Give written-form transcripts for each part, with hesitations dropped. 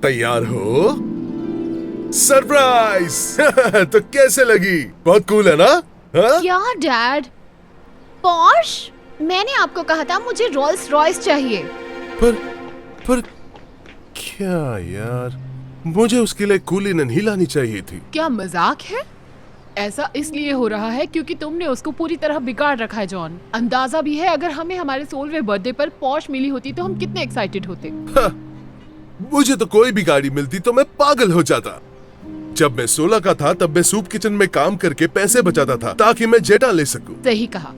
तैयार हो? सरप्राइज! तो कैसे लगी? बहुत कूल है ना? हाँ? क्या डैड? पॉर्श? मैंने आपको कहा था मुझे रोल्स रॉयस चाहिए। पर क्या यार, मुझे उसके लिए कूली नहीं लानी चाहिए थी। क्या मजाक है? ऐसा इसलिए हो रहा है क्योंकि तुमने उसको पूरी तरह बिगाड़ रखा है जॉन। अंदाजा भी है अगर हमें हमारे 16वें बर्थडे पर पॉश मिली होती तो हम कितने एक्साइटेड होते। हाँ, मुझे तो कोई भी गाड़ी मिलती तो मैं पागल हो जाता। जब मैं 16 का था तब मैं सूप किचन में काम करके पैसे बचाता था ताकि मैं जेटा ले सकूं। सही कहा,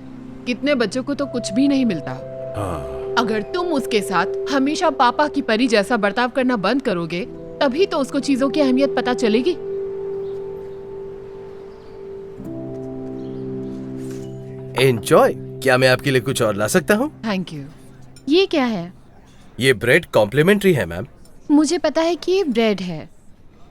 कितने बच्चों को तो कुछ भी नहीं मिलता। हाँ। अगर तुम उसके साथ हमेशा पापा की परी जैसा बर्ताव करना बंद करोगे तभी तो उसको चीजों की अहमियत पता चलेगी। एंजॉय। क्या मैं आपके लिए कुछ और ला सकता हूँ? Thank you. ये क्या है? ये ब्रेड कॉम्प्लीमेंट्री है मैम। मुझे पता है कि ये ब्रेड है।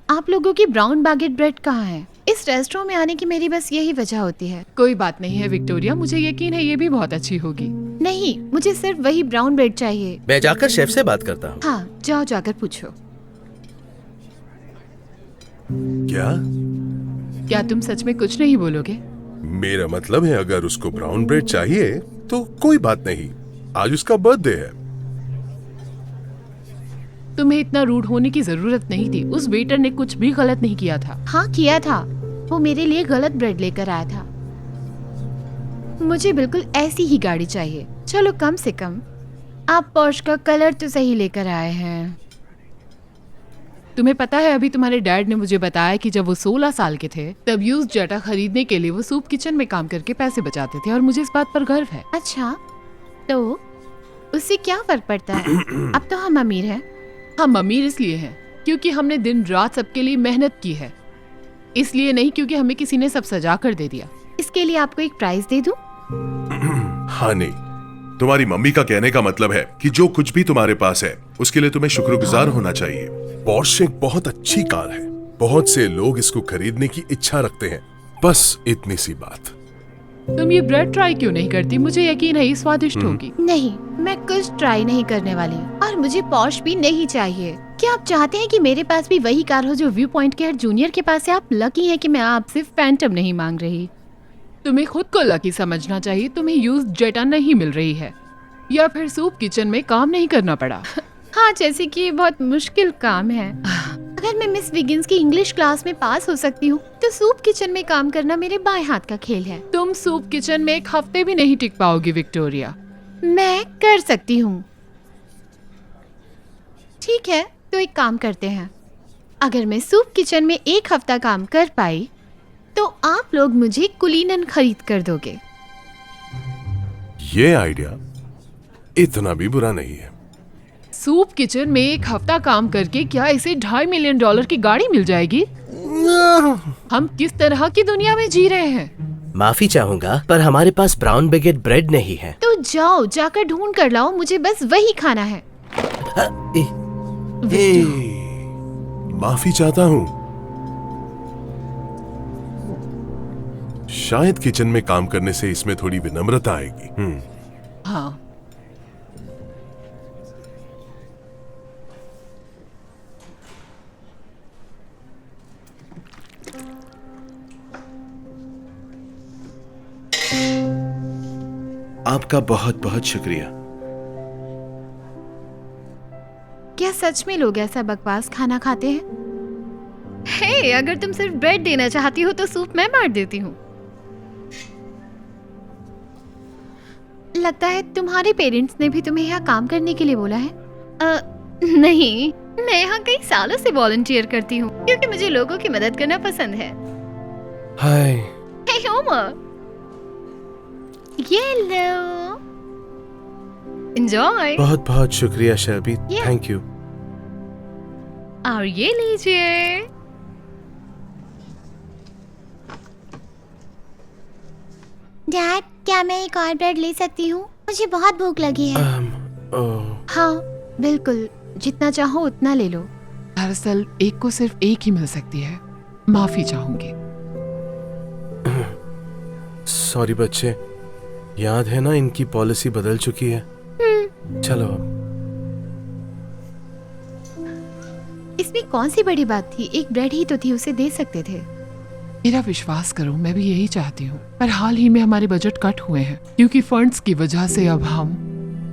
आप लोगों की ब्राउन बागेट ब्रेड कहाँ है? इस रेस्टोरेंट में आने की मेरी बस यही वजह होती है। कोई बात नहीं है विक्टोरिया, मुझे यकीन है ये भी बहुत अच्छी होगी। नहीं, मुझे सिर्फ वही ब्राउन ब्रेड चाहिए। मैं जाकर शेफ से बात करता हूँ। हाँ, जाओ जाकर पूछो। क्या तुम सच में कुछ नहीं बोलोगे? मेरा मतलब है अगर उसको ब्राउन ब्रेड चाहिए तो कोई बात नहीं, आज उसका बर्थडे है। तुम्हें इतना रूड होने की जरूरत नहीं थी। उस वेटर ने कुछ भी गलत नहीं किया था। हाँ किया था, वो मेरे लिए गलत ब्रेड लेकर आया था। मुझे बिल्कुल ऐसी ही गाड़ी चाहिए। चलो कम से कम आप पोर्श का कलर तो सही लेकर आए हैं। तुम्हें पता है अभी तुम्हारे डैड ने मुझे बताया कि जब वो 16 साल के थे तब यूज जेटा खरीदने के लिए वो सूप किचन में काम करके पैसे बचाते थे और मुझे इस बात पर गर्व है। अच्छा, तो उससे क्या फर्क पड़ता है? अब तो हम अमीर हैं। हम अमीर इसलिए हैं क्योंकि हमने दिन रात सबके लिए मेहनत की है, इसलिए नहीं क्योंकि हमें किसी ने सब सजा कर दे दिया। इसके लिए आपको एक प्राइज दे दूं? हाँ नहीं, तुम्हारी मम्मी का कहने का मतलब है कि जो कुछ भी तुम्हारे पास है उसके लिए तुम्हें शुक्रगुजार होना चाहिए। पोर्श एक बहुत अच्छी कार है, बहुत से लोग इसको खरीदने की इच्छा रखते हैं, बस इतनी सी बात। तुम ये ब्रेड ट्राई क्यों नहीं करती? मुझे यकीन है ये स्वादिष्ट होगी। नहीं, मैं कुछ ट्राई नहीं करने वाली और मुझे पॉश भी नहीं चाहिए। क्या आप चाहते हैं कि मेरे पास भी वही कार हो जो व्यू पॉइंट के हर जूनियर के पास है? आप लकी हैं कि मैं आपसे फैंटम नहीं मांग रही। तुम्हें खुद को लकी समझना चाहिए। तुम्हें यूज जेटा नहीं मिल रही है या फिर सूप किचन में काम नहीं करना पड़ा। हाँ, जैसे कि ये बहुत मुश्किल काम है। अगर मैं मिस विगिंस की इंग्लिश क्लास में पास हो सकती हूँ तो सूप किचन में काम करना मेरे बाएं हाथ का खेल है। तुम सूप किचन में एक हफ्ते भी नहीं टिक पाओगी विक्टोरिया। मैं कर सकती हूँ। ठीक है, तो एक काम करते हैं। अगर मैं सूप किचन में एक हफ्ता काम कर पाई तो आप लोग मुझे कुलीनन खरीद कर दोगे। ये आइडिया इतना भी बुरा नहीं है। सूप किचन में एक हफ्ता काम करके क्या इसे $2.5 मिलियन की गाड़ी मिल जाएगी? हम किस तरह की दुनिया में जी रहे हैं? माफी चाहूंगा पर हमारे पास ब्राउन बेगेट ब्रेड नहीं है। तो जाओ, जाकर ढूंढ कर लाओ, मुझे बस वही खाना है। माफी चाहता हूँ। शायद किचन में काम करने से इसमें थोड़ी विनम्रता आएगी। हाँ, आपका बहुत बहुत शुक्रिया। क्या सच में लोग ऐसा बकवास खाना खाते हैं? हे, अगर तुम सिर्फ ब्रेड देना चाहती हो तो सूप मैं बांट देती हूँ। लगता है तुम्हारे पेरेंट्स ने भी तुम्हें यहाँ काम करने के लिए बोला है। नहीं, मैं यहाँ कई सालों से वॉलंटियर करती हूँ क्योंकि मुझे लोगों की मदद करना पसंद है। हाय। हे होमर, ये लो, एंजॉय। बहुत बहुत शुक्रिया शेल्बी, थैंक यू। और ये लीजिए। डैड, क्या मैं एक और ब्रेड ले सकती हूँ? मुझे बहुत भूख लगी है। हाँ बिल्कुल, जितना चाहो उतना ले लो। दरअसल एक को सिर्फ एक ही मिल सकती है। माफी चाहूंगी। सॉरी बच्चे, याद है ना इनकी पॉलिसी बदल चुकी है। चलो अब। इसमें कौन सी बड़ी बात थी, एक ब्रेड ही तो थी, उसे दे सकते थे। मेरा विश्वास करो, मैं भी यही चाहती हूँ, पर हाल ही में हमारे बजट कट हुए हैं क्योंकि फंड्स की वजह से अब हम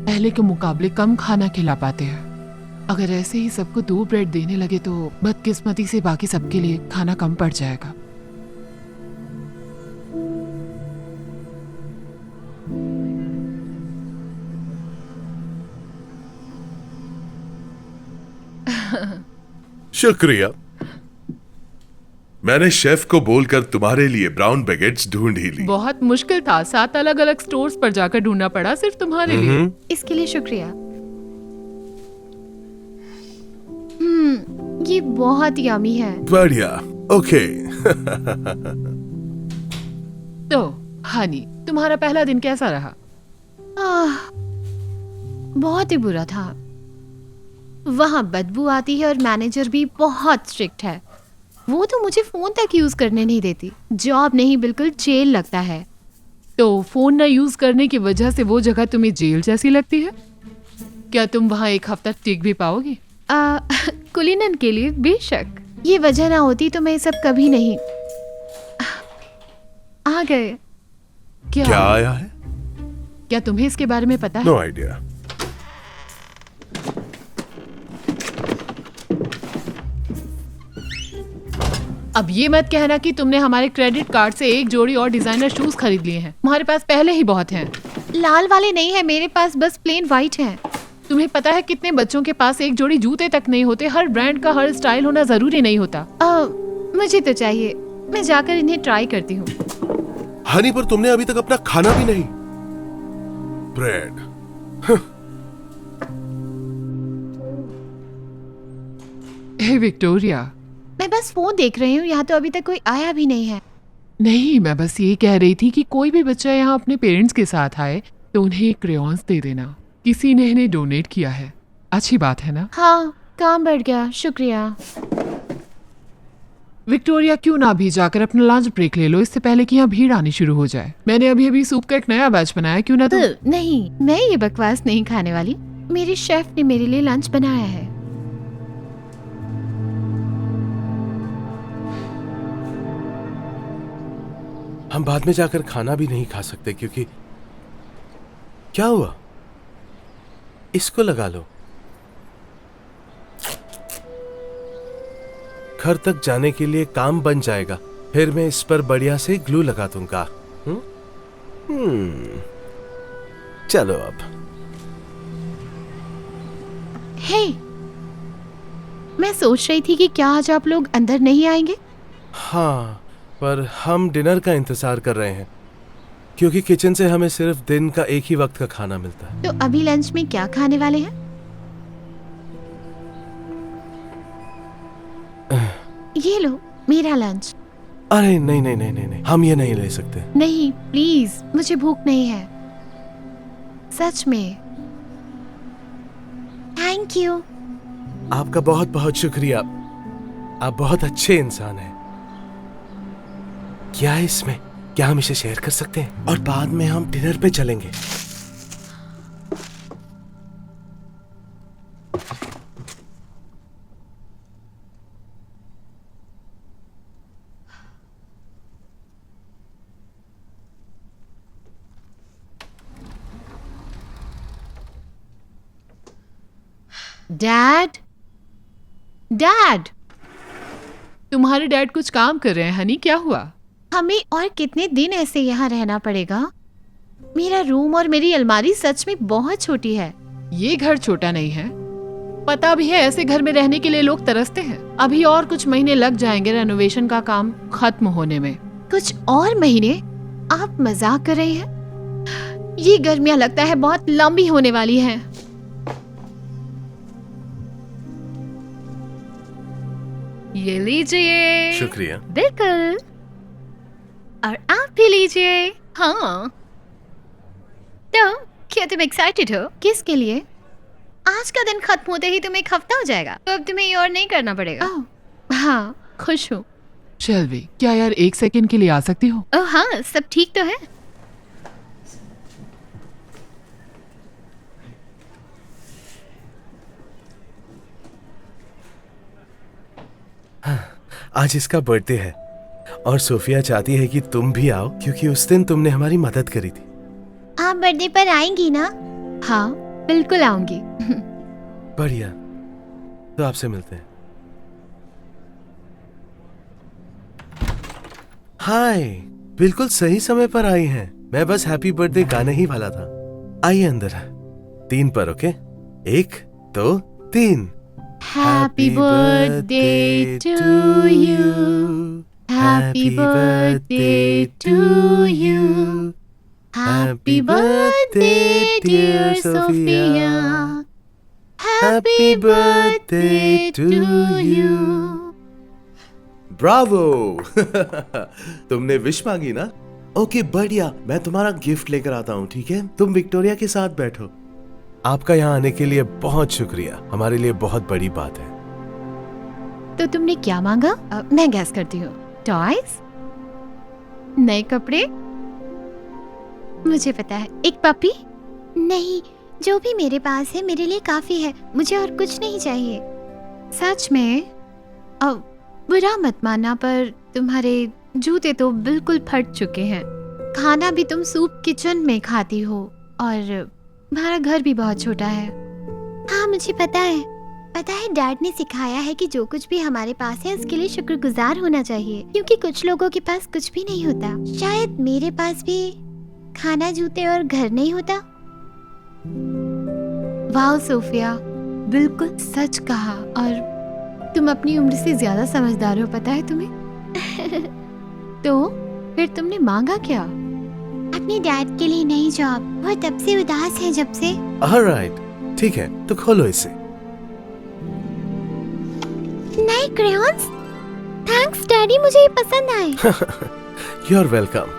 पहले के मुकाबले कम खाना खिला पाते हैं। अगर ऐसे ही सबको 2 ब्रेड देने लगे तो बदकिस्मती से बाकी सबके लिए खाना कम पड़ जाएगा। शुक्रिया। मैंने शेफ को बोलकर तुम्हारे लिए ब्राउन बैगेट्स ढूंढ ही ली। बहुत मुश्किल था, 7 अलग अलग स्टोर्स पर जाकर ढूंढना पड़ा सिर्फ तुम्हारे लिए। इसके लिए शुक्रिया। ये बहुत यमी है। बढ़िया। ओके। तो हनी, तुम्हारा पहला दिन कैसा रहा? बहुत ही बुरा था। वहाँ बदबू आती है और मैनेजर भी बहुत स्ट्रिक्ट है। वो तो मुझे फोन तक यूज करने नहीं देती। जॉब नहीं, बिल्कुल जेल लगता है। तो फोन न यूज करने की वजह से वो जगह तुम्हें जेल जैसी लगती है? क्या तुम वहाँ 1 हफ्ता टिक भी पाओगी? कुलीनन के लिए बेशक। ये वजह ना होती तो मैं ये सब कभी नहीं। आ गए। क्या आया है? क्या तुम्हें इसके बारे में पता है? No idea. अब ये मत कहना कि तुमने हमारे क्रेडिट कार्ड से 1 जोड़ी और डिजाइनर शूज खरीद लिए हैं। हमारे पास पहले ही बहुत हैं। लाल वाले नहीं है मेरे पास, बस प्लेन वाइट है। तुम्हें पता है कितने बच्चों के पास 1 जोड़ी जूते तक नहीं होते? हर ब्रांड का हर स्टाइल होना जरूरी नहीं होता। मुझे तो चाहिए। मैं जाकर इन्हें ट्राई करती हूँ। हनी, पर तुमने अभी तक अपना खाना भी नहीं। ब्रेड। हे विक्टोरिया। मैं बस फोन देख रही हूँ, यहाँ तो अभी तक कोई आया भी नहीं है। नहीं, मैं बस ये कह रही थी कि कोई भी बच्चा यहाँ अपने पेरेंट्स के साथ आए तो उन्हें क्रेयॉन्स दे देना। किसी ने इन्हें डोनेट किया है। अच्छी बात है ना? हाँ, काम बढ़ गया। शुक्रिया। विक्टोरिया, क्यों ना अभी जाकर अपना लंच ब्रेक ले लो, इससे पहले कि यहाँ भीड़ आनी शुरू हो जाए। मैंने अभी अभी सूप का एक नया बैच बनाया, क्यों ना तुम? नहीं, मैं ये बकवास नहीं खाने वाली। मेरे शेफ ने मेरे लिए लंच बनाया है। हम बाद में जाकर खाना भी नहीं खा सकते क्योंकि क्या हुआ? इसको लगा लो। घर तक जाने के लिए काम बन जाएगा। फिर मैं इस पर बढ़िया से ग्लू लगा दूंगा। चलो अब। हे, मैं सोच रही थी कि क्या आज आप लोग अंदर नहीं आएंगे? हाँ, पर हम डिनर का इंतजार कर रहे हैं क्योंकि किचन से हमें सिर्फ दिन का एक ही वक्त का खाना मिलता है। तो अभी लंच में क्या खाने वाले हैं? ये लो मेरा लंच। अरे नहीं नहीं नहीं नहीं नहीं, हम ये नहीं ले सकते। नहीं प्लीज, मुझे भूख नहीं है, सच में। Thank you. आपका बहुत बहुत शुक्रिया। आप बहुत अच्छे इंसान हैं। क्या है इसमें? क्या हम इसे शेयर कर सकते हैं? और बाद में हम डिनर पे चलेंगे। डैड, डैड, तुम्हारे डैड कुछ काम कर रहे हैं। हनी, क्या हुआ? हमें और कितने दिन ऐसे यहाँ रहना पड़ेगा? मेरा रूम और मेरी अलमारी सच में बहुत छोटी है। ये घर छोटा नहीं है, पता भी है। ऐसे घर में रहने के लिए लोग तरसते हैं। अभी और कुछ महीने लग जाएंगे रेनोवेशन का काम खत्म होने में। कुछ और महीने? आप मजाक कर रहे हैं? ये गर्मियाँ लगता है बहुत लंबी होने वाली हैं। ये लीजिए। शुक्रिया। बिल्कुल। और आप भी लीजिए। हाँ, तो क्या तुम एक्साइटेड हो? किसके लिए? आज का दिन खत्म होते ही तुम्हें 1 हफ्ता हो जाएगा, तो अब तुम्हें ये और नहीं करना पड़ेगा। हाँ, खुश हूँ। शेल्वी, क्या यार 1 सेकंड के लिए आ सकती हो? ओह हाँ, सब ठीक तो है। आज इसका बर्थडे है और सोफिया चाहती है कि तुम भी आओ क्योंकि उस दिन तुमने हमारी मदद करी थी। आप बर्थडे पर आएंगी ना? हाँ, बिल्कुल आऊंगी। बढ़िया, तो आपसे मिलते हैं। हाय, बिल्कुल सही समय पर आई हैं। मैं बस हैप्पी बर्थडे गाने ही वाला था। आइए अंदर। 3 पर, okay? 1 2 3। Happy birthday to you. Happy birthday to you. Happy birthday, dear Sophia. Happy birthday to you. Bravo! तुमने विश मांगी ना? ओके, बढ़िया। मैं तुम्हारा गिफ्ट लेकर आता हूँ, ठीक है? तुम विक्टोरिया के साथ बैठो। आपका यहाँ आने के लिए बहुत शुक्रिया। हमारे लिए बहुत बड़ी बात है। तो तुमने क्या मांगा? मैं गैस करती हूँ। टॉयज? नए कपड़े? मुझे पता है। एक पपी? नहीं, जो भी मेरे पास है मेरे लिए काफी है। मुझे और कुछ नहीं चाहिए। सच में? बुरा मत मानना, पर तुम्हारे जूते तो बिल्कुल फट चुके हैं। खाना भी तुम सूप किचन में खाती हो और हमारा घर भी बहुत छोटा है। हाँ, मुझे पता है। डैड ने सिखाया है कि जो कुछ भी हमारे पास है उसके लिए शुक्रगुजार होना चाहिए, क्योंकि कुछ लोगों के पास कुछ भी नहीं होता। शायद मेरे पास भी खाना, जूते और घर नहीं होता। वाह सोफिया, बिल्कुल सच कहा। और तुम अपनी उम्र से ज्यादा समझदार हो, पता है तुम्हें? तो फिर तुमने मांगा क्या? अपने डैड के लिए नई जॉब। वो तब से उदास है जब से। ऑलराइट, ठीक है, तो खोलो इसे। नए क्रेयॉन्स? थैंक्स डैडी, मुझे ये पसंद आए। You are welcome.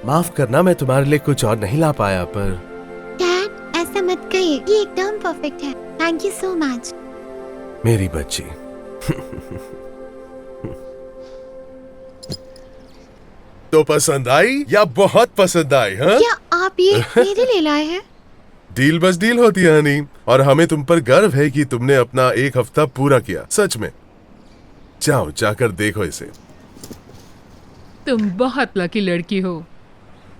माफ करना, मैं तुम्हारे लिए कुछ और नहीं ला पाया, पर डैड ऐसा मत कहिए, ये एकदम परफेक्ट है। Thank you so much. मेरी बच्ची। तो पसंद आई या बहुत पसंद आई? हाँ, क्या आप ये मेरे लिए लाए हैं? डील बस डील होती है हनी, और हमें तुम पर गर्व है कि तुमने अपना 1 हफ्ता पूरा किया। सच में। जाओ, जाकर देखो इसे। तुम बहुत लकी लड़की हो।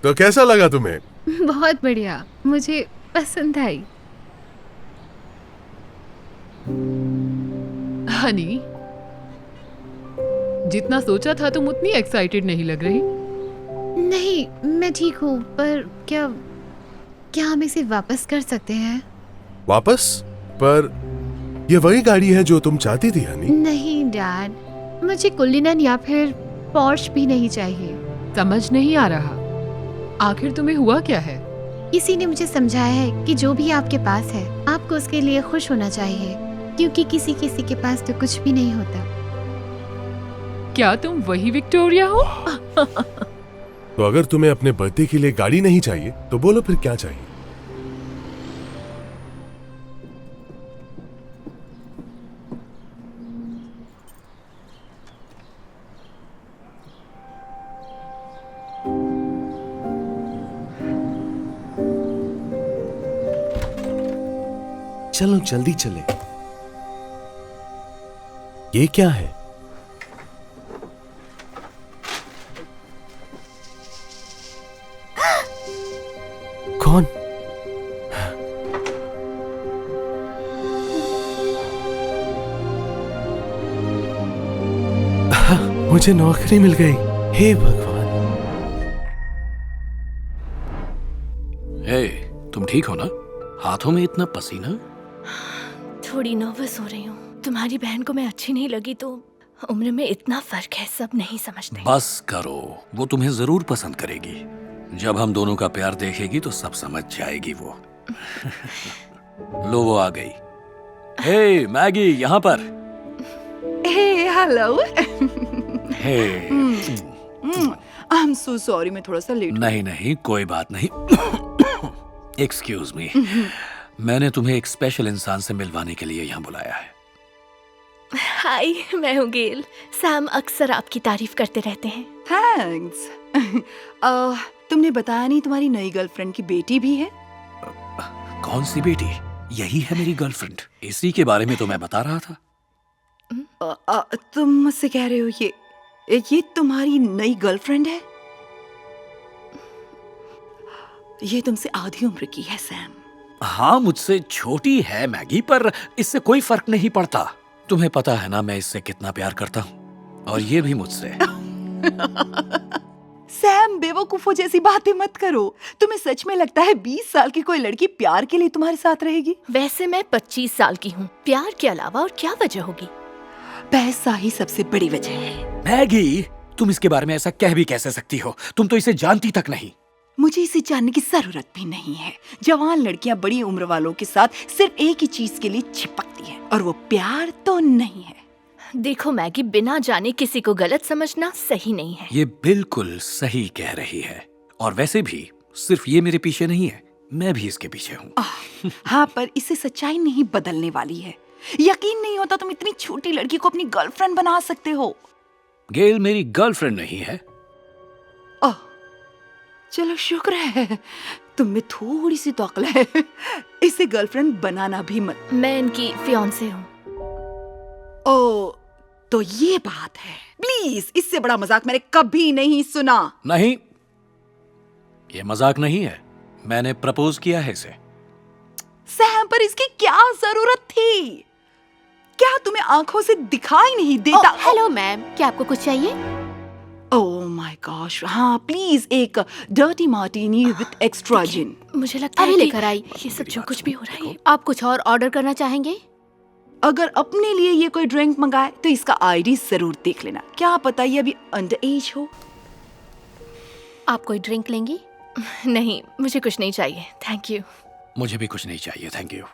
तो कैसा लगा तुम्हें? बहुत बढ़िया, मुझे पसंद आई। हनी, जितना सोचा था तुम उतनी एक्साइटेड नहीं लग रही। नहीं, मैं ठीक हूँ, पर क्या हम इसे वापस कर सकते हैं? वापस? पर ये वही गाड़ी है जो तुम चाहती थी हनी। नहीं डैड, मुझे कुलिनन या फिर पॉर्श भी नहीं चाहिए। समझ नहीं आ रहा, आखिर तुम्हें हुआ क्या है? किसी ने मुझे समझाया है कि जो भी आपके पास है आपको उसके लिए खुश होना चाहिए, क्योंकि किसी किसी के पास तो कुछ भी नहीं होता। क्या तुम वही विक्टोरिया हो? तो अगर तुम्हें अपने बर्थडे के लिए गाड़ी नहीं चाहिए तो बोलो फिर क्या चाहिए? चलो जल्दी चले। ये क्या है? कौन? मुझे नौकरी मिल गई। हे भगवान। हे, तुम ठीक हो ना? हाथों में इतना पसीना? थोड़ी नर्वस हो रही हूँ। तुम्हारी बहन को मैं अच्छी नहीं लगी तो उम्र में इतना फर्क है, सब नहीं समझते। बस करो, वो तुम्हें जरूर पसंद करेगी। जब हम दोनों का प्यार देखेगी तो सब समझ जाएगी वो। लो, वो आ गई। हे मैगी, यहाँ पर। Hey hello. Hey. I am so sorry, मैं थोड़ा सा लेट। नहीं नहीं, कोई बात नहीं। एक्सक्यूज मी, मैंने तुम्हें एक स्पेशल इंसान से मिलवाने के लिए यहाँ बुलाया है। हाय, मैं हूँ गेल। सैम अक्सर आपकी तारीफ करते रहते हैं। थैंक्स। तुमने बताया नहीं तुम्हारी नई गर्लफ्रेंड की बेटी भी है? कौन सी बेटी? यही है मेरी गर्लफ्रेंड। इसी के बारे में तो मैं बता रहा था। तुम मुझसे कह रहे हो ये तुम्हारी नई गर्लफ्रेंड है? ये तुमसे आधी उम्र की है सैम। हाँ, मुझसे छोटी है मैगी, पर इससे कोई फर्क नहीं पड़ता। तुम्हें पता है ना मैं इससे कितना प्यार करता हूँ, और ये भी मुझसे। सैम, बेवकूफों जैसी बातें मत करो। तुम्हें सच में लगता है 20 साल की कोई लड़की प्यार के लिए तुम्हारे साथ रहेगी? वैसे मैं 25 साल की हूँ। प्यार के अलावा और क्या वजह होगी? पैसा ही सबसे बड़ी वजह है। मैगी, तुम इसके बारे में ऐसा कह भी कैसे सकती हो? तुम तो इसे जानती तक नहीं। मुझे इसे जानने की जरूरत भी नहीं है। जवान लड़कियां बड़ी उम्र वालों के साथ सिर्फ एक ही चीज के लिए चिपकती हैं, और वो प्यार तो नहीं है। देखो मैगी, बिना जाने किसी को गलत समझना सही नहीं है। ये बिल्कुल सही कह रही है। और वैसे भी सिर्फ ये मेरे पीछे नहीं है, मैं भी इसके पीछे हूँ। हाँ, पर इससे सच्चाई नहीं बदलने वाली है। यकीन नहीं होता तुम इतनी छोटी लड़की को अपनी गर्लफ्रेंड बना सकते हो। गेल मेरी गर्लफ्रेंड नहीं है। ओह, चलो शुक्र है तुम में थोड़ी सी तो अक्ल है। इसे गर्लफ्रेंड बनाना भी मत। मैं इनकी फियांसे हूँ। ओ, तो ये बात है। प्लीज, इससे बड़ा मजाक मैंने कभी नहीं सुना। नहीं, ये मजाक नहीं है। मैंने प्रपोज किया है इसे। सैम, पर इसकी क्या जरूरत थी? क्या तुम्हें आंखों से दिखाई नहीं देता? हेलो मैम, क्या आपको कुछ चाहिए? ओह माय गॉश, हाँ प्लीज एक डर्टी मार्टिनी विद एक्स्ट्रा जिन। मुझे लगता है अभी कि लेकर आई। ये सब जो कुछ भी हो रहा है। आप कुछ और ऑर्डर करना चाहेंगे? अगर अपने लिए ये कोई ड्रिंक मंगाए तो इसका आईडी जरूर देख लेना। क्या पता ये अभी अंडर एज हो। आप कोई ड्रिंक लेंगी? नहीं, मुझे कुछ नहीं चाहिए, थैंक यू। मुझे भी कुछ नहीं चाहिए, थैंक यू।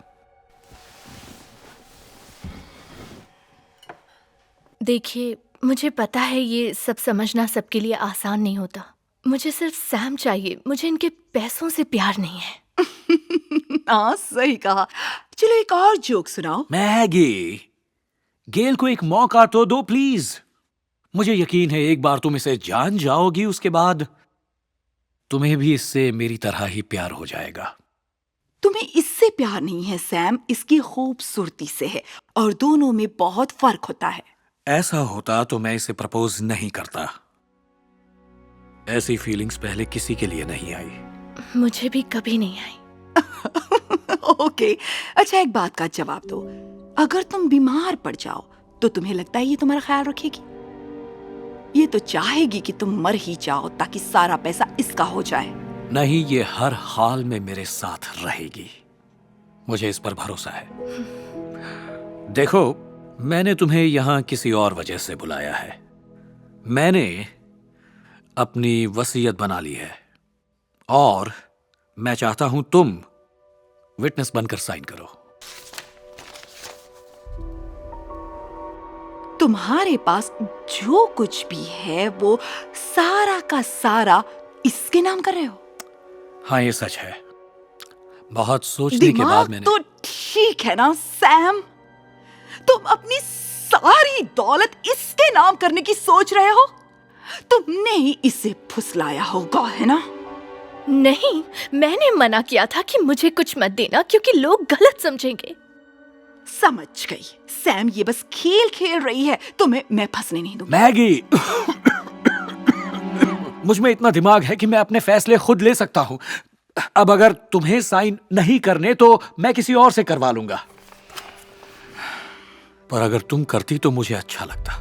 देखिए, मुझे पता है ये सब समझना सबके लिए आसान नहीं होता। मुझे सिर्फ सैम चाहिए। मुझे इनके पैसों से प्यार नहीं है। हाँ, सही कहा। चलो एक और जोक सुनाओ। मैगी, गेल को एक मौका तो दो प्लीज। मुझे यकीन है एक बार तुम इसे जान जाओगी, उसके बाद तुम्हें भी इससे मेरी तरह ही प्यार हो जाएगा। तुम्हें इससे प्यार नहीं है सैम, इसकी खूबसूरती से है, और दोनों में बहुत फर्क होता है। ऐसा होता तो मैं इसे प्रपोज नहीं करता। ऐसी फीलिंग्स पहले किसी के लिए नहीं आई। मुझे भी कभी नहीं आई। ओके, अच्छा एक बात का जवाब दो। अगर तुम बीमार पड़ जाओ तो तुम्हें लगता है ये तुम्हारा ख्याल रखेगी? ये तो चाहेगी कि तुम मर ही जाओ ताकि सारा पैसा इसका हो जाए। नहीं, ये हर हाल में मेरे साथ रहेगी। मुझे इस पर भरोसा है। देखो, मैंने तुम्हें यहां किसी और वजह से बुलाया है। मैंने अपनी वसीयत बना ली है, और मैं चाहता हूं तुम विटनेस बनकर साइन करो। तुम्हारे पास जो कुछ भी है वो सारा का सारा इसके नाम कर रहे हो? हाँ, ये सच है। बहुत सोचने के बाद दिमाग मैंने तो ठीक है ना सैम? तुम अपनी सारी दौलत इसके नाम करने की सोच रहे हो? तुमने ही इसे फुसलाया होगा, है ना? नहीं, मैंने मना किया था कि मुझे कुछ मत देना क्योंकि लोग गलत समझेंगे। समझ गई। सैम ये बस खेल खेल रही है, तुम्हें मैं फंसने नहीं दूंगी। मैगी, मुझ में इतना दिमाग है कि मैं अपने फैसले खुद ले सकता हूं। अब अगर तुम्हें साइन नहीं करने तो मैं किसी और से करवा लूंगा, पर अगर तुम करती तो मुझे अच्छा लगता।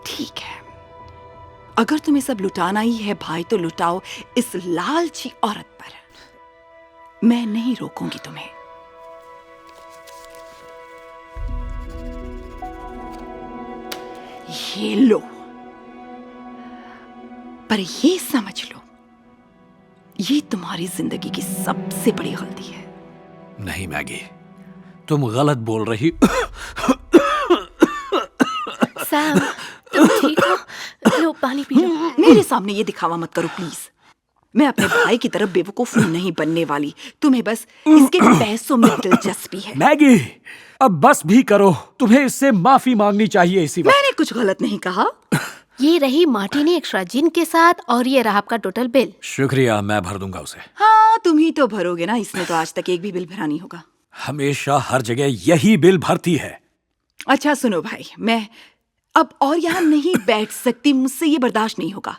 ठीक है, अगर तुम्हें सब लुटाना ही है भाई तो लुटाओ इस लालची औरत पर। मैं नहीं रोकूंगी तुम्हें। ये लो, पर ये समझ लो, ये तुम्हारी जिंदगी की सबसे बड़ी गलती है। नहीं मैगी, तुम गलत बोल रही। सैम, तुम ठीक हो? लो पानी पी लो। मेरे सामने ये दिखावा मत करो प्लीज। मैं अपने भाई की तरफ बेवकूफ नहीं बनने वाली। तुम्हें बस इसके पैसों में दिलचस्पी है। मैगी, अब बस भी करो। तुम्हें इससे माफी मांगनी चाहिए इसी वक्त। मैंने कुछ गलत नहीं कहा। ये रही मार्टिनी एक्स्ट्रा जिन के साथ, और ये रहा आपका टोटल बिल। शुक्रिया, मैं भर दूंगा उसे। हाँ, तुम ही तो भरोगे ना, इसने तो आज तक एक भी बिल भरा नहीं होगा। हमेशा हर जगह यही बिल भरती है। अच्छा सुनो भाई, मैं अब और यहाँ नहीं बैठ सकती, मुझसे ये बर्दाश्त नहीं होगा।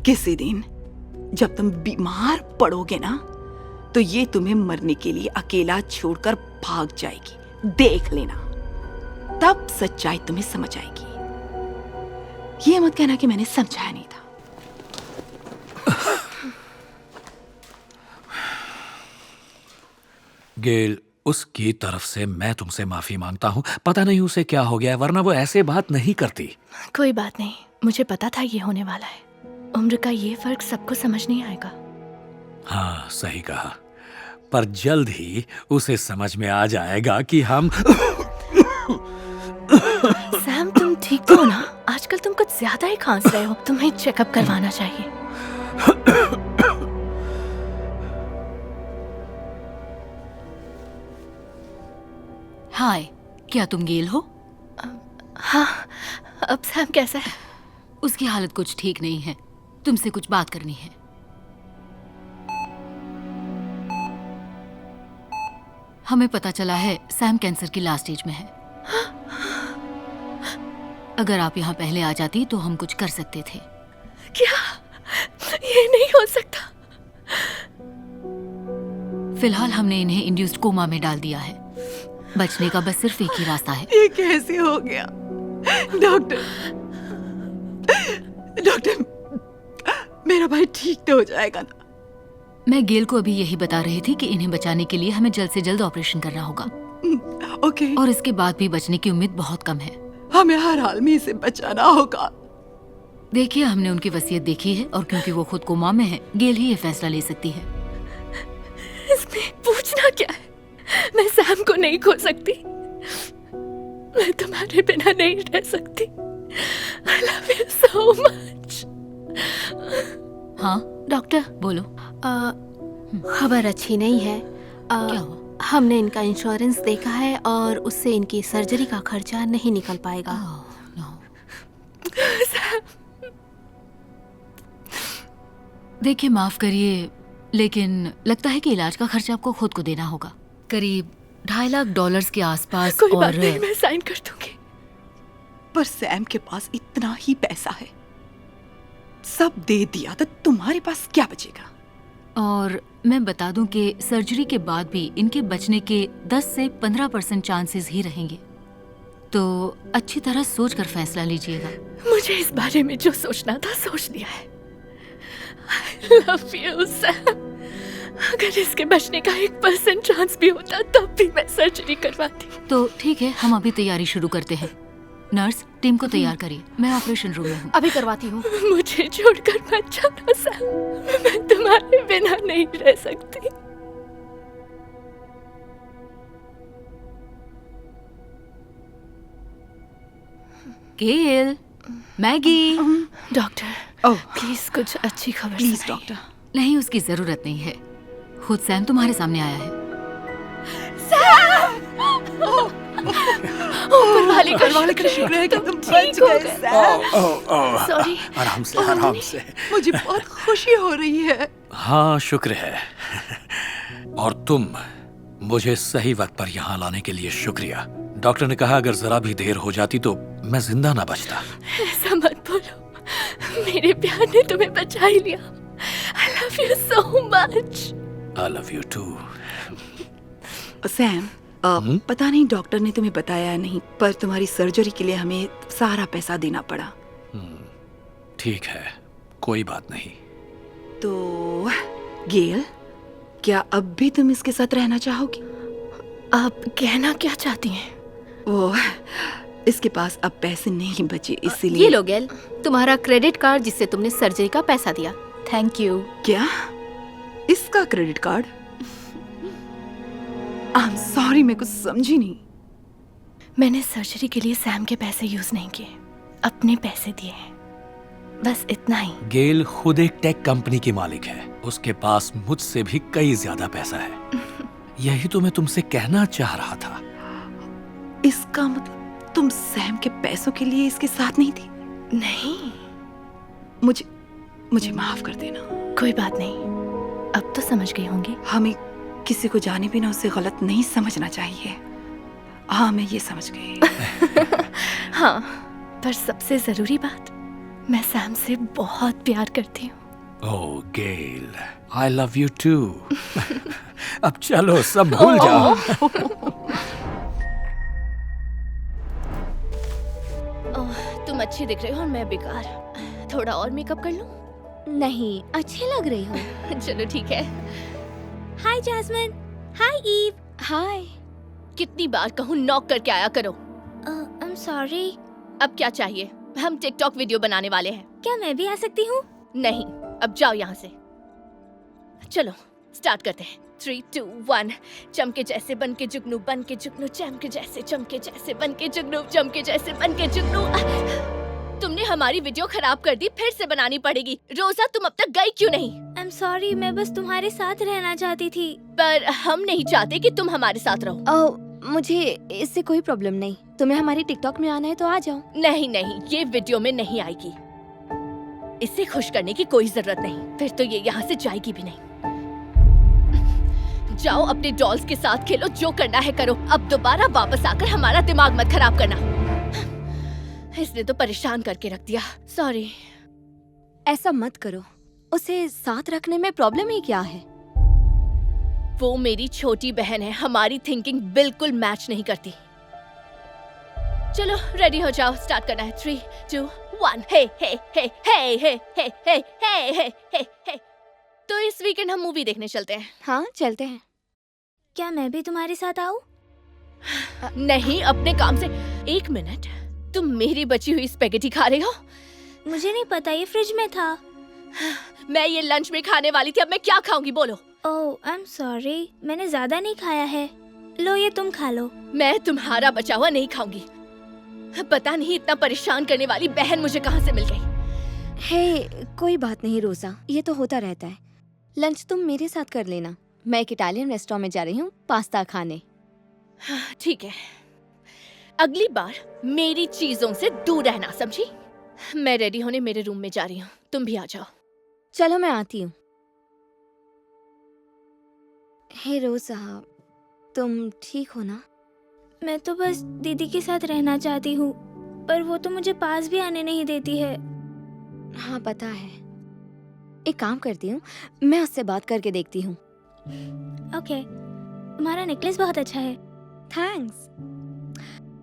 किसी दिन जब तुम बीमार पड़ोगे ना, तो ये तुम्हें मरने के लिए अकेला छोड़कर भाग जाएगी। देख लेना, तब सच्चाई तुम्हें समझ आएगी। ये मत कहना कि मैंने समझाया नहीं था। गेल, उसकी तरफ से मैं तुमसे माफी मांगता हूँ। पता नहीं उसे क्या हो गया है, वरना वो ऐसे बात नहीं करती। कोई बात नहीं, मुझे पता था ये होने वाला है। उम्र का ये फर्क सबको समझ नहीं आएगा। हाँ, सही कहा। पर जल्द ही उसे समझ में आ जाएगा कि हम सैम, तुम ठीक तो हो ना? आजकल तुम कुछ ज्यादा ही खांस रहे हो। तुम्हें चेकअप करवाना चाहिए। हाय, क्या तुम गेल हो? हाँ, अब सैम कैसा है? उसकी हालत कुछ ठीक नहीं है, तुमसे कुछ बात करनी है। हमें पता चला है सैम कैंसर की लास्ट स्टेज में है। अगर आप यहाँ पहले आ जाती तो हम कुछ कर सकते थे। क्या? ये नहीं हो सकता। फिलहाल हमने इन्हें इंड्यूस्ड कोमा में डाल दिया है। बचने का बस सिर्फ एक ही रास्ता है। ये कैसे हो गया? डॉक्टर, मेरा भाई ठीक तो हो जाएगा ना? मैं गेल को अभी यही बता रही थी कि इन्हें बचाने के लिए हमें जल्द से जल्द ऑपरेशन करना होगा। ओके। और इसके बाद भी बचने की उम्मीद बहुत कम है। हमें हर हाल में इसे बचाना होगा। देखिए, हमने उनकी वसीयत देखी है और क्योंकि वो खुद कोमा में है, गेल ही ये फैसला ले सकती है। इसमें पूछना क्या है? मैं सैम को नहीं खो सकती। मैं तुम्हारे बिना नहीं रह सकती। I love you so much. हाँ डॉक्टर, बोलो। खबर अच्छी नहीं है। क्या हुआ? हमने इनका इंश्योरेंस देखा है और उससे इनकी सर्जरी का खर्चा नहीं निकल पाएगा। देखिए, माफ करिए, लेकिन लगता है कि इलाज का खर्चा आपको खुद को देना होगा। करीब $2.5 लाख के आसपास। कोई और बात नहीं, मैं साइन कर दूंगी। पर सैम के पास इतना ही पैसा है, सब दे दिया तो तुम्हारे पास क्या बचेगा? और मैं बता दूं कि सर्जरी के बाद भी इनके बचने के 10 से 15% चांसेस ही रहेंगे। तो अच्छी तरह सोच कर फैसला लीजिएगा। मुझे इस बारे में जो सोचना था सोच लिया है। I love you, Sam. अगर इसके बचने का 1% चांस भी होता तब भी मैं सर्जरी करवाती। तो ठीक है, हम अभी तैयारी शुरू करते हैं। नर्स, टीम को तैयार करिए, मैं ऑपरेशन रूम में हूँ। अभी करवाती हूँ। मुझे छोड़कर मत जाना सैम, मैं तुम्हारे बिना नहीं रह सकती। गेल, मैगी। डॉक्टर, प्लीज कुछ अच्छी खबर प्लीज सुनाइए। डॉक्टर। नहीं, उसकी जरूरत नहीं है। खुद सैम तुम्हारे सामने आया है। ऊपर वाले का शुक्र है कि तुम बच ठीक हो गए गए। सैम। सॉरी। आराम से, आराम से। मुझे बहुत खुशी हो रही है। हाँ, शुक्र है। और तुम मुझे सही वक्त पर यहाँ लाने के लिए शुक्रिया। डॉक्टर ने कहा अगर जरा भी देर हो जाती तो मैं जिंदा ना बचता। ऐसा मत बोलो, मेरे प्यार ने तुम्हें बचा ही लिया। I love you so much. I love you too. Sam, पता नहीं डॉक्टर ने तुम्हें बताया या नहीं, पर तुम्हारी सर्जरी के लिए हमें सारा पैसा देना पड़ा। ठीक है, कोई बात नहीं। तो गेल, क्या अब भी तुम इसके साथ रहना चाहोगी? आप कहना क्या चाहती हैं? वो इसके पास अब पैसे नहीं बचे, ये इसीलिए। लो गेल, तुम्हारा क्रेडिट कार्ड जिससे तुमने सर्जरी का पैसा दिया। Thank you. क्या? इसका credit card? I am sorry, मैं कुछ समझी नहीं। मैंने सर्जरी के लिए सैम के पैसे यूज नहीं किए, अपने पैसे दिए हैं, बस इतना ही। गेल खुद एक टेक कंपनी की मालिक है, उसके पास मुझसे भी कई ज्यादा पैसा है। यही तो मैं तुमसे कहना चाह रहा था। इसका मतलब तुम सैम के पैसों के लिए इसके साथ नहीं थी? नहीं, मुझे माफ कर देना। कोई बात नहीं, अब तो समझ गई होंगी। हमें किसी को जाने बिना उसे गलत नहीं समझना चाहिए। हाँ, मैं ये समझ गई। हाँ, पर सबसे जरूरी बात, मैं सैम से बहुत प्यार करती हूँ। ओह गेल, आई लव यू टू। अब चलो सब भूल जाओ। तुम अच्छी दिख रही हो और मैं बेकार। थोड़ा और मेकअप कर लूं? नहीं, अच्छी लग रही हो। चलो ठीक है। हाय जैस्मिन। हाय ईव। हाय। कितनी बार कहूँ नॉक करके आया करो। I am sorry. अब क्या चाहिए? हम टिकटॉक वीडियो बनाने वाले हैं। क्या मैं भी आ सकती हूँ? नहीं, अब जाओ यहाँ से। चलो स्टार्ट करते हैं। 3, 2, 1। चमके जैसे बन के जुगनू, बन के जुगनू, चमके जैसे, चमके जैसे बन के जुगनू, चमके जैसे बन के जुगनू। तुमने हमारी वीडियो खराब कर दी, फिर से बनानी पड़ेगी। रोजा, तुम अब तक गई क्यों नहीं? आई एम सॉरी, मैं बस तुम्हारे साथ रहना चाहती थी। पर हम नहीं चाहते कि तुम हमारे साथ रहो। ओह, मुझे इससे कोई प्रॉब्लम नहीं। तुम्हें हमारी टिकटॉक में आना है तो आ जाओ। नहीं नहीं, ये वीडियो में नहीं आएगी। इसे खुश करने की कोई जरूरत नहीं, फिर तो ये यहाँ से जाएगी भी नहीं। जाओ अपने डॉल्स के साथ खेलो, जो करना है करो। अब दोबारा वापस आकर हमारा दिमाग मत खराब करना। इसने तो परेशान करके रख दिया। सॉरी। ऐसा मत करो, उसे साथ रखने में प्रॉब्लम ही क्या है? वो मेरी छोटी बहन है, हमारी थिंकिंग बिल्कुल मैच नहीं करती। चलो रेडी हो जाओ, स्टार्ट करना है। 3, 2, 1। हे हे हे हे हे हे हे हे हे हे हे। तो इस वीकेंड हम मूवी देखने चलते हैं। हाँ, चलते हैं। क्या मैं भी तुम्हारे साथ आऊँ? नहीं, अपने काम से। 1 मिनट, तुम मेरी बची हुई स्पेगेटी खा रही हो? मुझे नहीं पता, ये फ्रिज में था। मैं ये लंच में खाने वाली थी, अब मैं क्या खाऊंगी बोलो? ओह, आई एम सॉरी, मैंने ज्यादा नहीं खाया है। लो, ये तुम खा लो। मैं तुम्हारा बचा हुआ नहीं खाऊंगी। पता नहीं इतना परेशान करने वाली बहन मुझे कहाँ से मिल गई। हे, कोई बात नहीं रोजा, ये तो होता रहता है। लंच तुम मेरे साथ कर लेना। मैं एक इटालियन रेस्टोरेंट में जा रही हूँ पास्ता खाने। ठीक है, अगली बार मेरी चीजों से दूर रहना, समझी? मैं रेडी होने मेरे रूम में जा रही हूँ, तुम भी आ जाओ। चलो, मैं आती हूँ। हे रोजा, तुम ठीक हो ना? मैं तो बस दीदी के साथ रहना चाहती हूँ, पर वो तो मुझे पास भी आने नहीं देती है। हाँ, पता है। एक काम करती हूँ, मैं उससे बात करके देखती हूँ। ओके, तुम्हारा नेकलेस बहुत अच्छा है। थैंक्स।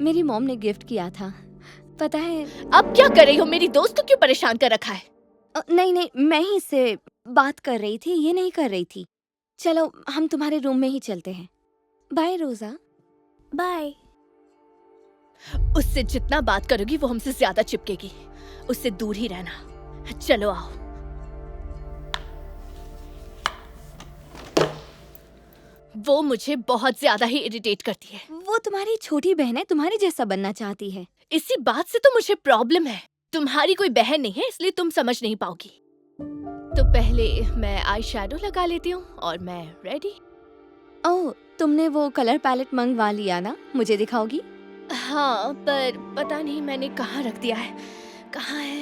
मेरी मॉम ने गिफ्ट किया था, पता है। अब क्या कर रही हो? मेरी दोस्त को क्यों परेशान कर रखा है? नहीं नहीं, मैं ही इससे बात कर रही थी, ये नहीं कर रही थी। चलो, हम तुम्हारे रूम में ही चलते हैं। बाय रोजा। बाय। उससे जितना बात करोगी वो हमसे ज्यादा चिपकेगी। उससे दूर ही रहना। चलो आओ। वो मुझे बहुत ज्यादा ही इरिटेट करती है। वो तुम्हारी छोटी बहन है, तुम्हारी जैसा बनना चाहती है। इसी बात से तो मुझे प्रॉब्लम है। तुम्हारी कोई बहन नहीं है, इसलिए तुम समझ नहीं पाओगी। तो पहले मैं आई शैडो लगा लेती हूँ और मैं रेडी। ओह, तुमने वो कलर पैलेट मंगवा लिया ना? मुझे दिखाओगी? हाँ, पर पता नहीं मैंने कहाँ रख दिया है। कहाँ है?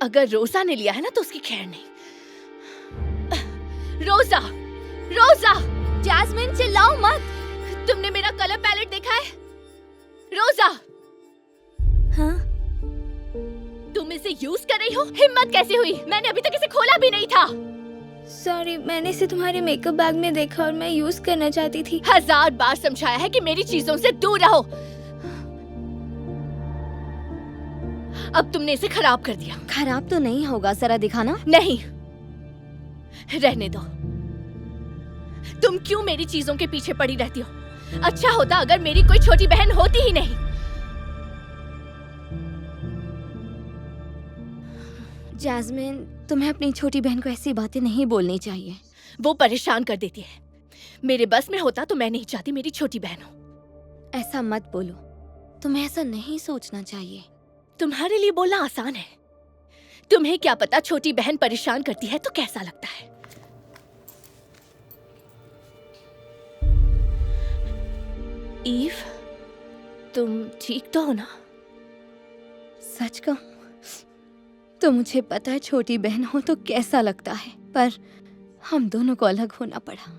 अगर रोजा ने लिया है ना तो उसकी खैर नहीं। रोजा, रोजा! जैस्मिन, चिल्लाओ मत। तुमने मेरा कलर पैलेट देखा है? रोजा! हाँ? तुम इसे यूज कर रही हो? हिम्मत कैसे हुई? मैंने अभी तक इसे खोला भी नहीं था। सॉरी, मैंने इसे तुम्हारे मेकअप बैग में देखा और मैं यूज करना चाहती थी। 1000 बार समझाया है कि मेरी चीजों से दूर रहो। अब तुमने इसे खराब कर दिया। खराब तो नहीं होगा, जरा दिखाना। नहीं, रहने दो। तुम क्यों मेरी चीजों के पीछे पड़ी रहती हो? अच्छा होता अगर मेरी कोई छोटी बहन होती ही नहीं। जैस्मिन, तुम्हें अपनी छोटी बहन को ऐसी बातें नहीं बोलनी चाहिए। वो परेशान कर देती है। मेरे बस में होता तो मैं नहीं चाहती मेरी छोटी बहन हो। ऐसा मत बोलो, तुम्हें ऐसा नहीं सोचना चाहिए। तुम्हारे लिए बोलना आसान है। तुम्हें क्या पता छोटी बहन परेशान करती है तो कैसा लगता है। ईव, तुम ठीक तो हो ना? सच कहूं तो मुझे पता है छोटी बहन हो तो कैसा लगता है, पर हम दोनों को अलग होना पड़ा।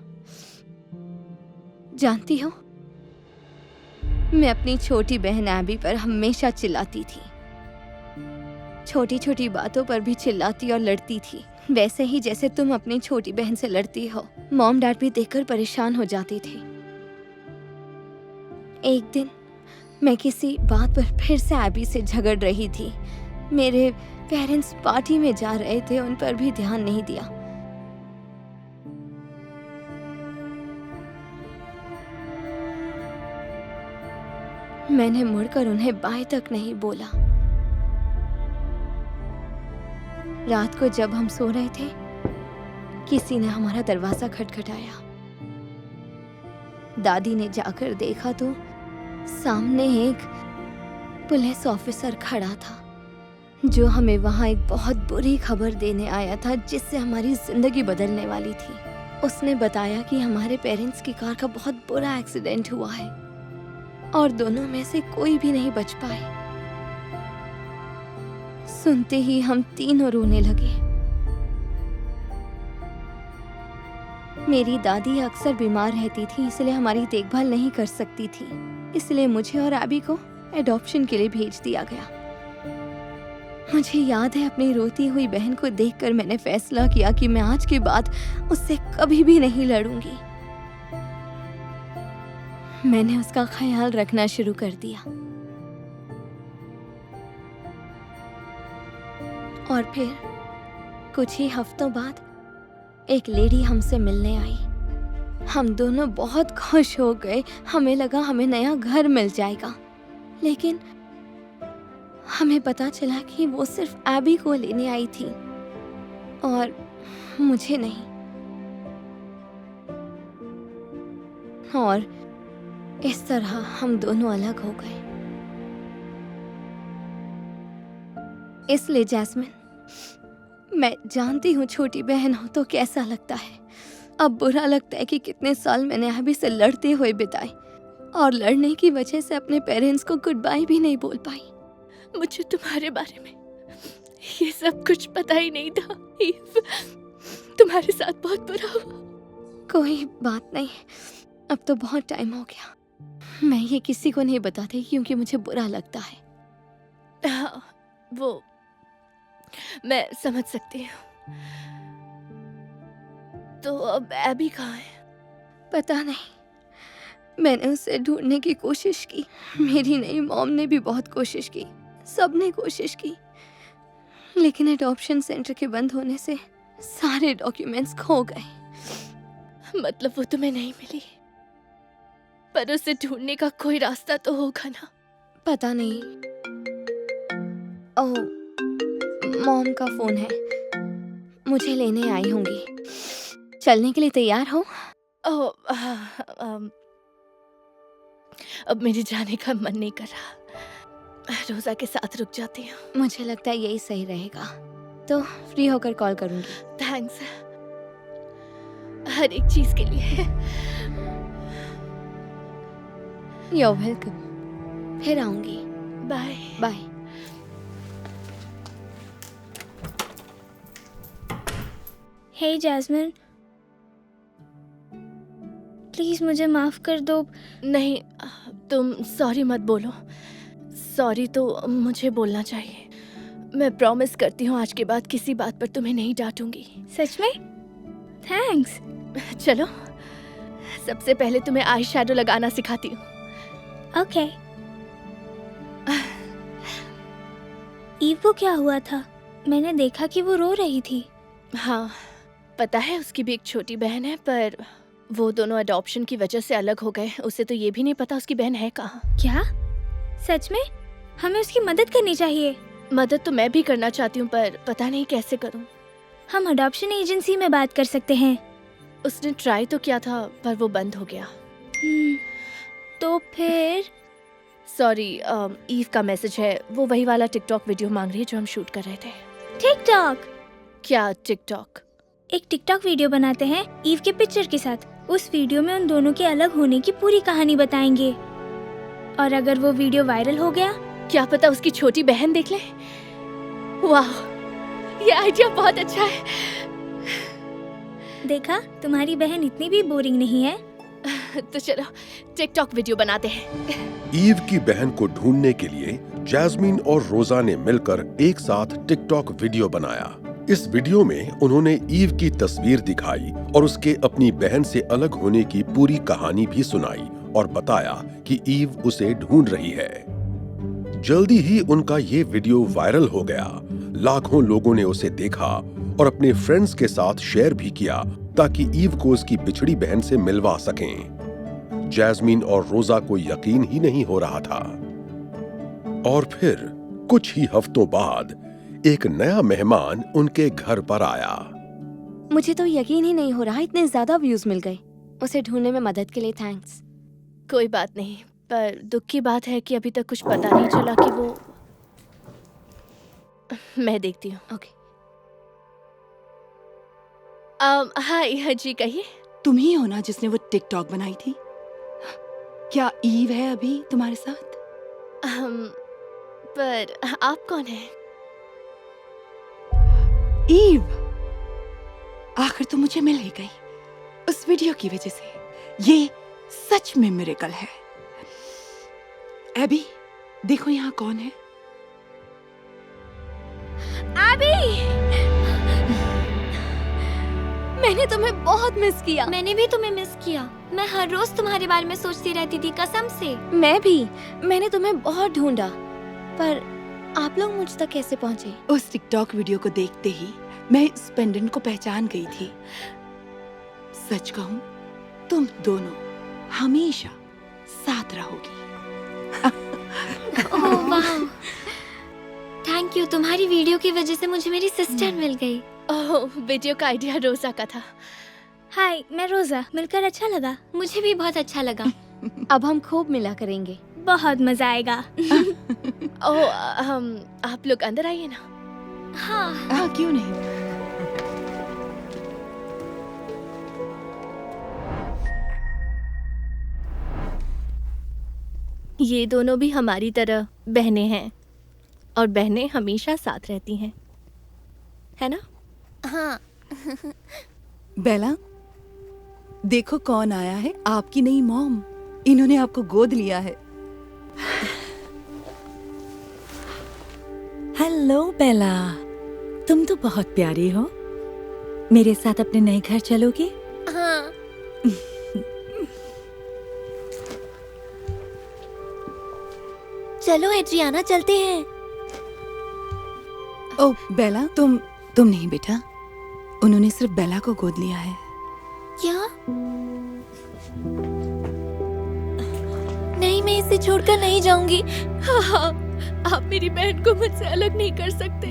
जानती हो, मैं अपनी छोटी बहन एबी पर हमेशा चिल्लाती थी, छोटी छोटी बातों पर भी चिल्लाती और लड़ती थी, वैसे ही जैसे तुम अपनी छोटी बहन से लड़ती हो। मॉम डैड भी देखकर परेशान हो जाती थी। एक दिन मैं किसी बात पर फिर से एबी से झगड़ रही थी। मेरे पेरेंट्स पार्टी में जा रहे थे, उन पर भी ध्यान नहीं दिया। मैंने मुड़कर उन्हें बाय तक नहीं बोला। रात को जब हम सो रहे थे, किसी ने हमारा दरवाजा खटखटाया। दादी ने जाकर देखा तो सामने एक पुलिस ऑफिसर खड़ा था, जो हमें वहां एक बहुत बुरी खबर देने आया था, जिससे हमारी जिंदगी बदलने वाली थी। उसने बताया कि हमारे पेरेंट्स की कार का बहुत बुरा एक्सीडेंट हुआ है और दोनों में से कोई भी नहीं बच पाए। सुनते ही हम तीनों रोने लगे। मेरी दादी अक्सर बीमार रहती थी, इसलिए हमारी देखभाल नहीं कर सकती थी, इसलिए मुझे और एबी को एडॉप्शन के लिए भेज दिया गया। मुझे याद है, अपनी रोती हुई बहन को देखकर मैंने फैसला किया कि मैं आज के बाद उससे कभी भी नहीं लड़ूंगी। मैंने उसका ख्याल रखना शुरू कर दिया। और फिर कुछ ही हफ्तों बाद एक लेडी हमसे मिलने आई। हम दोनों बहुत खुश हो गए। हमें लगा हमें नया घर मिल जाएगा, लेकिन हमें पता चला कि वो सिर्फ एबी को लेने आई थी और मुझे नहीं। और इस तरह हम दोनों अलग हो गए। इसलिए जैस्मिन, मैं जानती हूँ छोटी बहन हो तो कैसा लगता है। अब बुरा लगता है कि कितने साल मैंने एबी से लड़ते हुए बिताए और लड़ने की वजह से अपने पेरेंट्स को गुड बाय भी नहीं बोल पाई। मुझे तुम्हारे बारे में ये सब कुछ पता ही नहीं था। ईव, तुम्हारे साथ बहुत बुरा हुआ। कोई बात नहीं, अब तो बहुत टाइम हो गया। मैं ये किसी को नहीं बताती क्योंकि मुझे बुरा लगता है। हाँ, वो मैं समझ सकती हूँ। तो अब एबी कहाँ है? पता नहीं, मैंने उसे ढूंढने की कोशिश की। मेरी नई मॉम ने भी बहुत कोशिश की, सबने कोशिश की, लेकिन एडॉप्शन सेंटर के बंद होने से सारे डॉक्यूमेंट्स खो गए। मतलब वो तुम्हें नहीं मिली, पर उसे ढूंढने का कोई रास्ता तो होगा ना? पता नहीं। ओह, मॉम का फोन है, मुझे लेने आई होंगी। चलने के लिए तैयार हो? ओह, अब मेरे जाने का मन नहीं कर रहा। रोजा के साथ रुक जाती हूँ। मुझे लगता है यही सही रहेगा, तो फ्री होकर कॉल करूंगी। थैंक्स हर एक चीज के लिए। You're welcome। फिर आऊंगी। Bye bye. Hey Jasmine, please मुझे माफ कर दो। नहीं, तुम सॉरी मत बोलो। सॉरी तो मुझे बोलना चाहिए। मैं प्रॉमिस करती हूँ आज के बाद किसी बात पर तुम्हें नहीं डांटूंगी। सच में? थैंक्स। चलो, सबसे पहले तुम्हें आई शैडो लगाना सिखाती हूँ। ओके। ईव को क्या हुआ था? मैंने देखा कि वो रो रही थी। हाँ, पता है उसकी भी एक छोटी बहन है, पर वो दोनों अडॉप्शन की वजह से अलग हो गए। उसे तो ये भी नहीं पता उसकी बहन है कहाँ। क्या? सच में? हमें उसकी मदद करनी चाहिए। मदद तो मैं भी करना चाहती हूँ, पर पता नहीं कैसे करूँ। हम अडॉप्शन एजेंसी में बात कर सकते हैं। उसने ट्राई तो किया था, पर वो बंद हो गया। तो फिर? सॉरी, ईव का मैसेज है। वो वही वाला टिकटॉक वीडियो मांग रही है जो हम शूट कर रहे थे। टिकटॉक? क्या टिकटॉक? एक टिकटॉक वीडियो बनाते हैं ईव के पिक्चर के साथ। उस वीडियो में उन दोनों के अलग होने की पूरी कहानी बताएंगे, और अगर वो वीडियो वायरल हो गया, क्या पता उसकी छोटी बहन देख ले। वाह, ये आइडिया बहुत अच्छा है। देखा, तुम्हारी बहन इतनी भी बोरिंग नहीं है। तो चलो टिकटॉक वीडियो बनाते हैं। ईव की बहन को ढूंढने के लिए जैस्मीन और रोजा ने मिलकर एक साथ टिकटॉक वीडियो बनाया। इस वीडियो में उन्होंने ईव की तस्वीर दिखाई और उसके अपनी बहन से अलग होने की पूरी कहानी भी सुनाई और बताया कि ईव उसे ढूंढ रही है। जल्दी ही उनका ये वीडियो वायरल हो गया। लाखों लोगों ने उसे देखा और अपने फ्रेंड्स के साथ शेयर भी किया ताकि ईव को उसकी बिछड़ी बहन से मिलवा सकें। जैस्मीन और रोजा को यकीन ही नहीं हो रहा था। और फिर कुछ ही हफ्तों बाद एक नया मेहमान उनके घर पर आया। मुझे तो यकीन ही नहीं हो रहा, इतने ज्यादा व्यूज मिल गए। उसे ढूंढने में मदद के लिए थैंक्स। कोई बात नहीं, पर दुख की बात है कि अभी तक कुछ पता नहीं चला कि वो। मैं देखती हूँ। ओके। हाय जी, कहिए। तुम ही हो ना जिसने वो टिकटॉक बनाई थी? क्या ईव है अभी तुम्हारे साथ? पर आप कौन हैं? ईव, आखिर तो मुझे मिल ही गई उस वीडियो की वजह से। ये सच में मिरेकल है। एबी, देखो यहाँ कौन है। मैंने तुम्हें बहुत मिस किया। मैंने भी तुम्हें मिस किया। मैं हर रोज तुम्हारे बारे में सोचती रहती थी, कसम से। मैं भी। मैंने तुम्हें बहुत ढूंढा, पर आप लोग मुझ तक कैसे पहुँचे? उस टिकटॉक वीडियो को देखते ही मैं इस पेंडेंट को पहचान गई थी। सच कहूं, तुम दोनों हमेशा साथ रहोगी। ओह वाह, थैंक यू। तुम्हारी वीडियो की वजह से मुझे मेरी सिस्टर मिल गई। ओह, वीडियो का आइडिया रोजा का था। हाय, मैं रोजा। मिलकर अच्छा लगा। मुझे भी बहुत अच्छा लगा। अब हम खूब मिला करेंगे। बहुत मजा आएगा। ओह, आप लोग अंदर आइए ना। हाँ, क्यों नहीं। ये दोनों भी हमारी तरह बहनें हैं, और बहनें हमेशा साथ रहती हैं, है ना? हाँ। बेला, देखो कौन आया है, आपकी नई मॉम। इन्होंने आपको गोद लिया है। हेलो बेला, तुम तो बहुत प्यारी हो। मेरे साथ अपने नए घर चलोगी? हाँ। चलो एड्रियाना, चलते हैं। ओह बेला, तुम नहीं बेटा। उन्होंने सिर्फ बेला को गोद लिया है। क्या? नहीं, मैं इसे छोड़कर नहीं जाऊंगी। हाँ, आप मेरी बहन को मुझसे अलग नहीं कर सकते।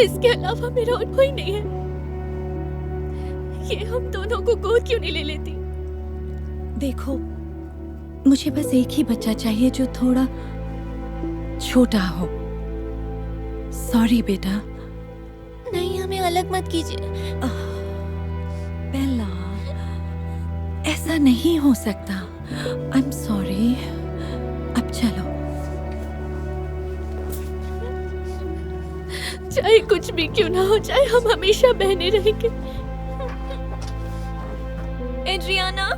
इसके अलावा मेरा और कोई नहीं है। ये हम दोनों को गोद क्यों नहीं ले लेती? देखो, मुझे बस एक ही बच्चा चाहिए जो थोड़ा छोटा हो। सॉरी बेटा। नहीं, हमें अलग मत कीजिए। बेला, ऐसा नहीं हो सकता। I am sorry. अब चलो। चाहे कुछ भी क्यों ना हो जाए, हम हमेशा बहने रहेंगे। एड्रियाना,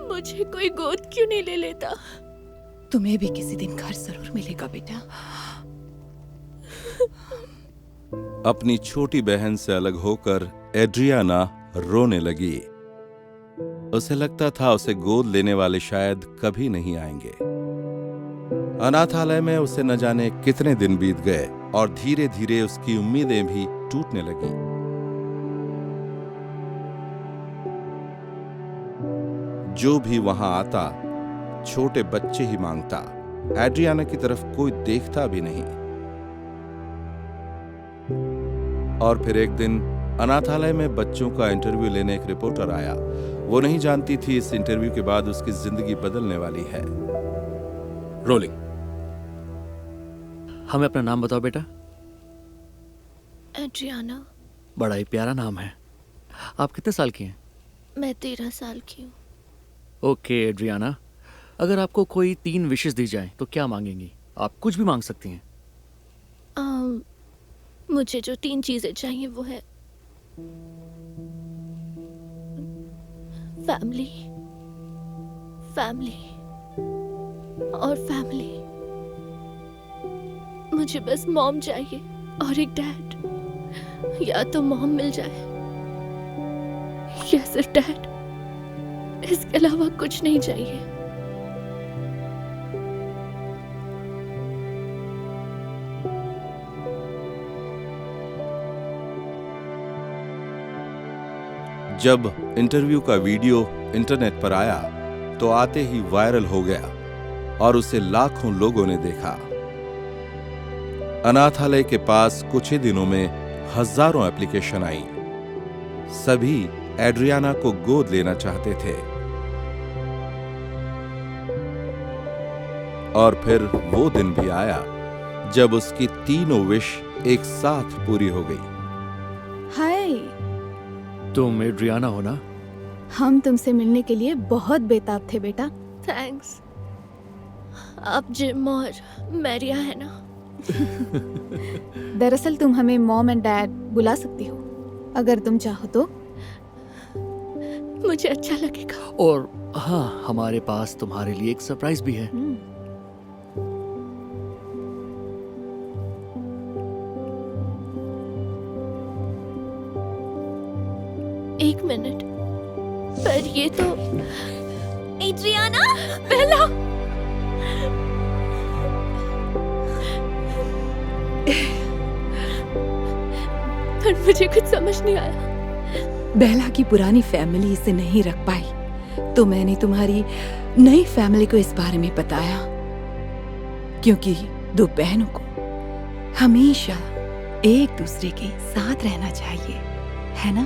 मुझे कोई गोद क्यों नहीं ले लेता? तुम्हें भी किसी दिन घर जरूर मिलेगा बेटा। अपनी छोटी बहन से अलग होकर एड्रियाना रोने लगी। उसे लगता था उसे गोद लेने वाले शायद कभी नहीं आएंगे। अनाथालय में उसे न जाने कितने दिन बीत गए और धीरे धीरे उसकी उम्मीदें भी टूटने लगीं। जो भी वहां आता, छोटे बच्चे ही मांगता। एड्रियाना की तरफ कोई देखता भी नहीं। और फिर एक दिन अनाथालय में बच्चों का इंटरव्यू लेने एक रिपोर्टर आया। वो नहीं जानती थी इस इंटरव्यू के बाद उसकी जिंदगी बदलने वाली है। रोलिंग। हमें अपना नाम बताओ बेटा। एड्रियाना। बड़ा ही प्यारा नाम है। आप कितने साल की हैं? मैं 13 साल की हूँ। ओके एड्रियाना, अगर आपको कोई 3 विशेस दी जाएं तो क्या मांगेंगी? आप कुछ भी मांग सकती हैं। मुझे जो 3 चीजें चाहिए वो है फैमिली, फैमिली और फैमिली। मुझे बस मॉम चाहिए और एक डैड। या तो मॉम मिल जाए या सिर्फ डैड, इसके अलावा कुछ नहीं चाहिए। जब इंटरव्यू का वीडियो इंटरनेट पर आया तो आते ही वायरल हो गया और उसे लाखों लोगों ने देखा। अनाथालय के पास कुछ ही दिनों में हजारों एप्लीकेशन आई। सभी एड्रियाना को गोद लेना चाहते थे। और फिर वो दिन भी आया जब उसकी तीनों विश एक साथ पूरी हो गई। हाय, तुम एड्रियाना हो ना? हम तुमसे मिलने के लिए बहुत बेताब थे बेटा। थैंक्स। आप जिम और मैरिया है ना? दरअसल तुम हमें मॉम एंड डैड बुला सकती हो अगर तुम चाहो तो। मुझे अच्छा लगेगा। और हाँ, हमारे पास तुम्हारे लिए एक सरप्राइज भी है। एक मिनट, पर ये तो एड्रियाना, बेला। पर मुझे कुछ समझ नहीं आया। बेला की पुरानी फैमिली इसे नहीं रख पाई, तो मैंने तुम्हारी नई फैमिली को इस बारे में बताया, क्योंकि 2 बहनों को हमेशा एक दूसरे के साथ रहना चाहिए, है ना?